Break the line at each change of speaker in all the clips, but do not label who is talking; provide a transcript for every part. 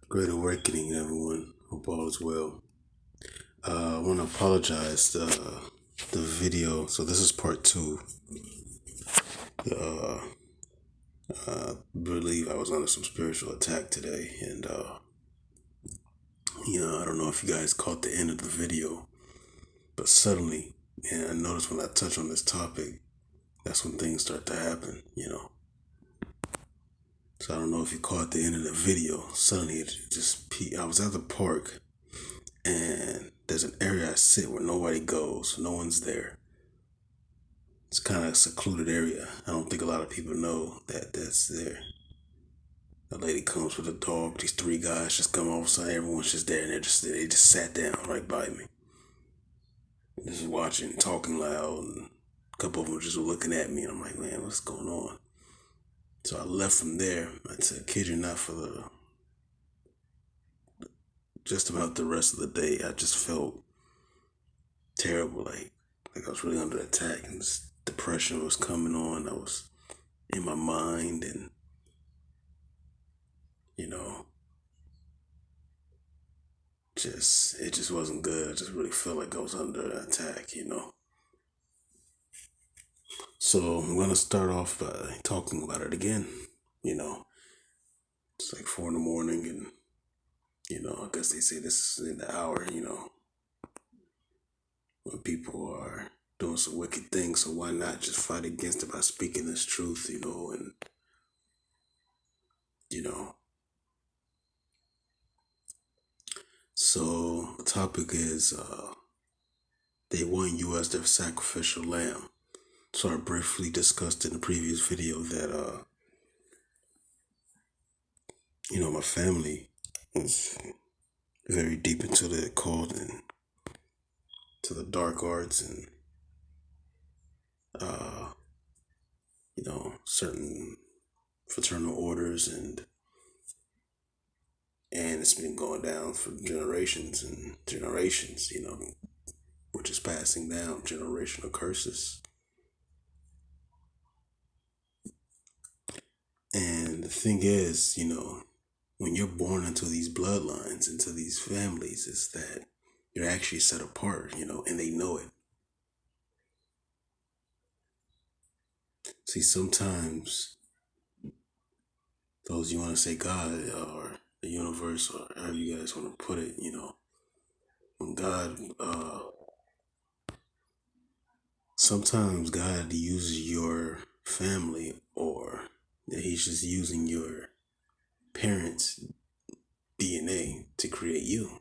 Great awakening, everyone. Hope all is well. I want to apologize. The video. So this is part two. Uh, I believe I was under some spiritual attack today, and I don't know if you guys caught the end of the video, but suddenly, and I noticed when I touch on this topic, that's when things start to happen. So I don't know if you caught the end of the video. Suddenly, it just I was at the park, and there's an area I sit where nobody goes. No one's there. It's kind of a secluded area. I don't think a lot of people know that that's there. A lady comes with a dog. These three guys just come all of a sudden. Everyone's just there, and they just sat down right by me. Just watching, talking loud, and a couple of them just looking at me. And I'm like, man, what's going on? So I left from there. I said, kid you not, for just about the rest of the day, I just felt terrible, like I was really under attack, and this depression was coming on. I was in my mind, and you know, it just wasn't good. I just really felt like I was under attack. So I'm gonna start off by talking about it again. You know, it's like 4 in the morning, and I guess they say this is in the hour. When people are doing some wicked things, so why not just fight against it by speaking this truth? And you know. So the topic is they want you as their sacrificial lamb. So I briefly discussed in the previous video that my family was very deep into the occult and to the dark arts, and uh, certain fraternal orders, and it's been going down for generations and generations, which is passing down generational curses. And the thing is, when you're born into these bloodlines, into these families, is that you're actually set apart, and they know it. See, sometimes those, you want to say God or the universe or however you guys want to put it, when God, sometimes God uses your family, or that he's just using your parents' DNA to create you.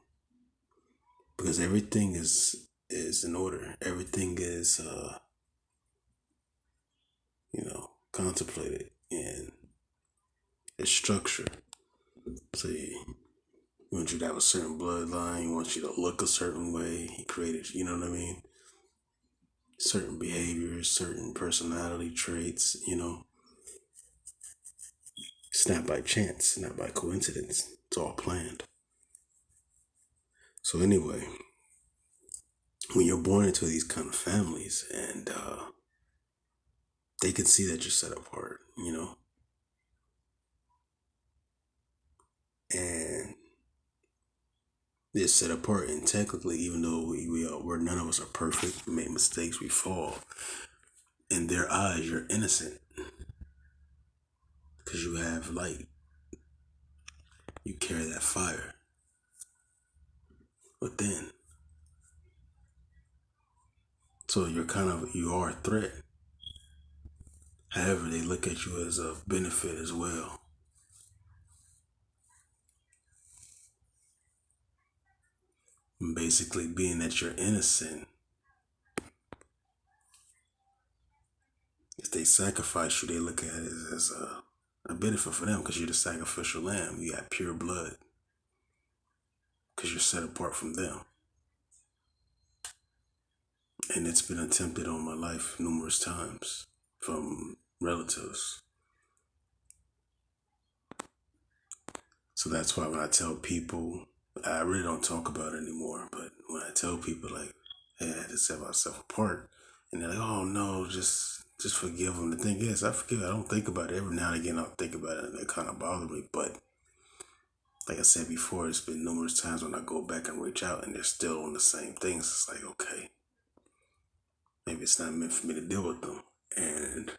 Because everything is in order. Everything is contemplated, and it's structured. So he wants you to have a certain bloodline, he wants you to look a certain way. He created, you know what I mean? Certain behaviors, certain personality traits, It's not by chance, not by coincidence. It's all planned. So anyway, when you're born into these kind of families, and they can see that you're set apart, and they're set apart. And technically, even though we're none of us are perfect, we make mistakes, we fall. In their eyes, you're innocent because you have light. You carry that fire within. So you are a threat. However, they look at you as a benefit as well. And basically, being that you're innocent, if they sacrifice you, they look at it as a benefit for them, because you're the sacrificial lamb. You got pure blood because you're set apart from them. And it's been attempted on my life numerous times from relatives. So that's why when I tell people, I really don't talk about it anymore, but when I tell people, like, hey, I had to set myself apart, and they're like, oh no, just forgive them. The thing is, I forgive. I don't think about it. Every now and again I'll think about it, and it kind of bothers me, but Like I said before, it's been numerous times when I go back and reach out and they're still on the same things. It's like, okay, maybe it's not meant for me to deal with them. And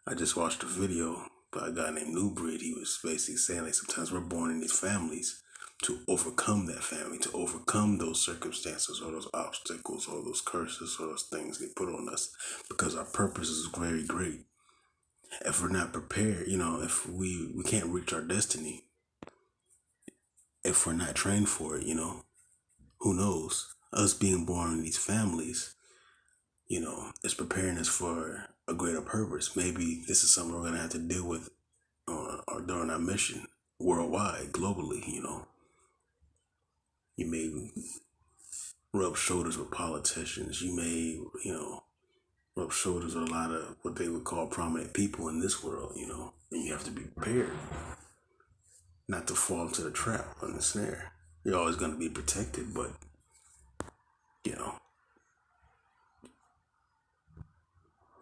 I just watched a video by a guy named New Breed. He was basically saying like sometimes we're born in these families to overcome that family, to overcome those circumstances or those obstacles or those curses or those things they put on us because our purpose is very great. If we're not prepared, if we can't reach our destiny if we're not trained for it, who knows? Us being born in these families, is preparing us for a greater purpose. Maybe this is something we're going to have to deal with or during our mission worldwide, globally, You may rub shoulders with politicians. You may, rub shoulders with a lot of what they would call prominent people in this world, and you have to be prepared not to fall into the trap or the snare. You're always going to be protected, but, you know,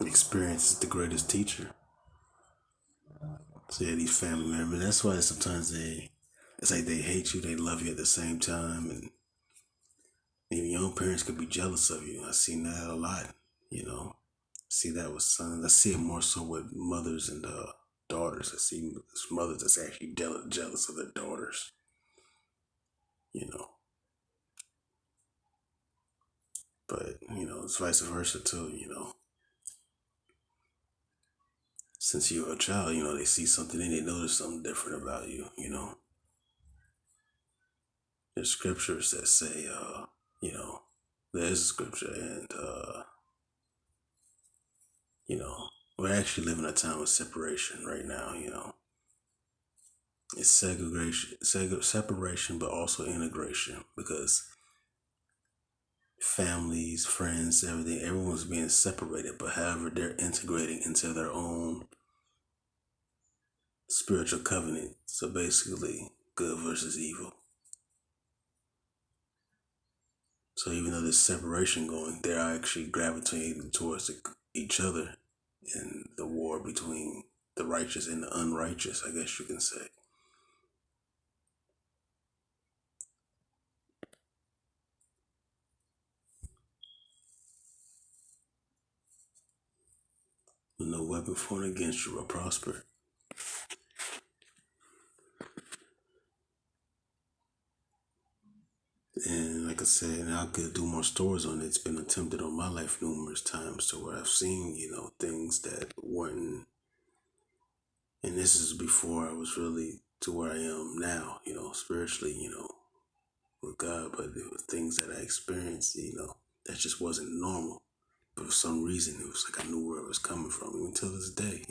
experience is the greatest teacher. So yeah, these family members, that's why sometimes it's like they hate you, they love you at the same time, and even your own parents could be jealous of you. I've seen that a lot, you know. See that with sons. I see it more so with mothers and daughters. I see mothers that's actually jealous of their daughters, you know. But, it's vice versa too, Since you're a child, they see something and they notice something different about you, There's scriptures that say, you know, there's a scripture and, we're actually living a time of separation right now, It's separation, but also integration because families, friends, everything, everyone's being separated, but however, they're integrating into their own spiritual covenant. So basically, good versus evil. So even though there's separation going, they're actually gravitating towards each other in the war between the righteous and the unrighteous, I guess you can say. No weapon formed against you will prosper. And like I said, and I could do more stories on it. It's been attempted on my life numerous times to where I've seen, things that weren't. And this is before I was really to where I am now, spiritually, with God. But it was things that I experienced, that just wasn't normal. But for some reason, it was like I knew where it was coming from, even till this day.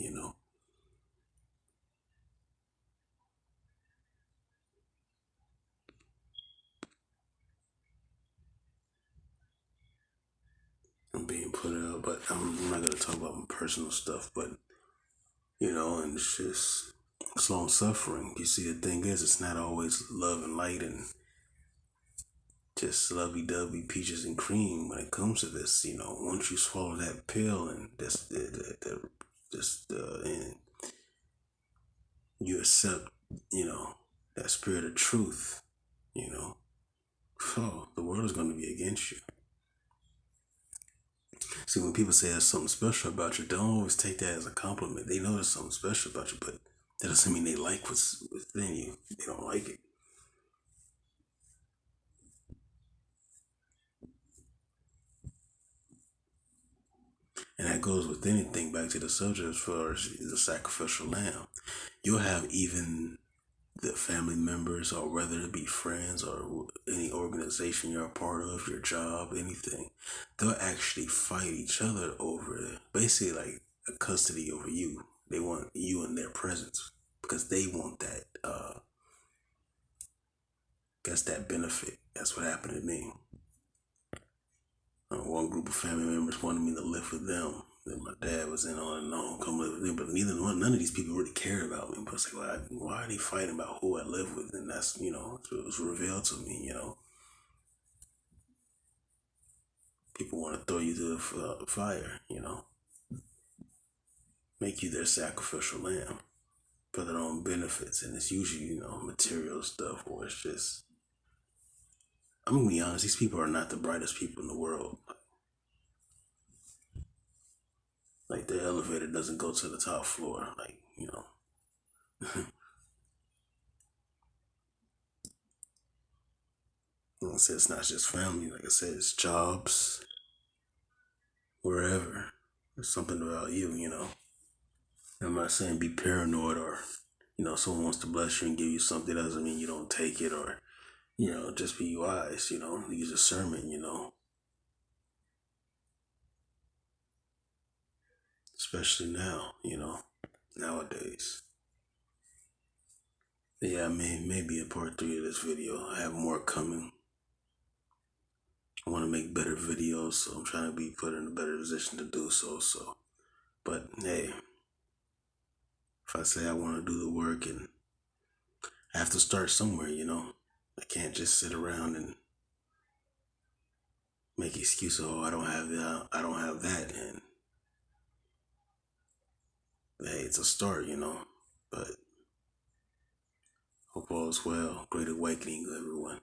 I'm being put out, but I'm not gonna talk about my personal stuff, but and it's just it's long suffering. You see, the thing is, it's not always love and light and just lovey-dovey peaches and cream when it comes to this. Once you swallow that pill and and you accept, that spirit of truth, oh, the world is going to be against you. See, when people say there's something special about you, don't always take that as a compliment. They know there's something special about you, but that doesn't mean they like what's within you. They don't like it. And that goes with anything back to the subject as far as the sacrificial lamb. You'll have even the family members, or whether it be friends or any organization you're a part of, your job, anything, they'll actually fight each other over basically like a custody over you. They want you in their presence because they want that. That's that benefit. That's what happened to me. One group of family members wanted me to live with them. Then my dad was in on and on, come live with me, but none of these people really cared about me. But it's like, why are they fighting about who I live with? And that's, it was revealed to me, people want to throw you to the fire, make you their sacrificial lamb. for their own benefits, and it's usually, material stuff, or it's just. I'm gonna be honest. These people are not the brightest people in the world. Like the elevator doesn't go to the top floor. Like like I said, it's not just family. Like I said, it's jobs, wherever. There's something about you. I'm not saying be paranoid or, someone wants to bless you and give you something doesn't mean you don't take it or, just be wise, use discernment, especially now, nowadays. Yeah, maybe in part three of this video, I have more coming. I want to make better videos, so I'm trying to be put in a better position to do so. But hey, if I say I want to do the work and I have to start somewhere, I can't just sit around and make excuses. Oh, I don't have that. I don't have that. And hey, it's a start, But hope all is well. Great awakening, everyone.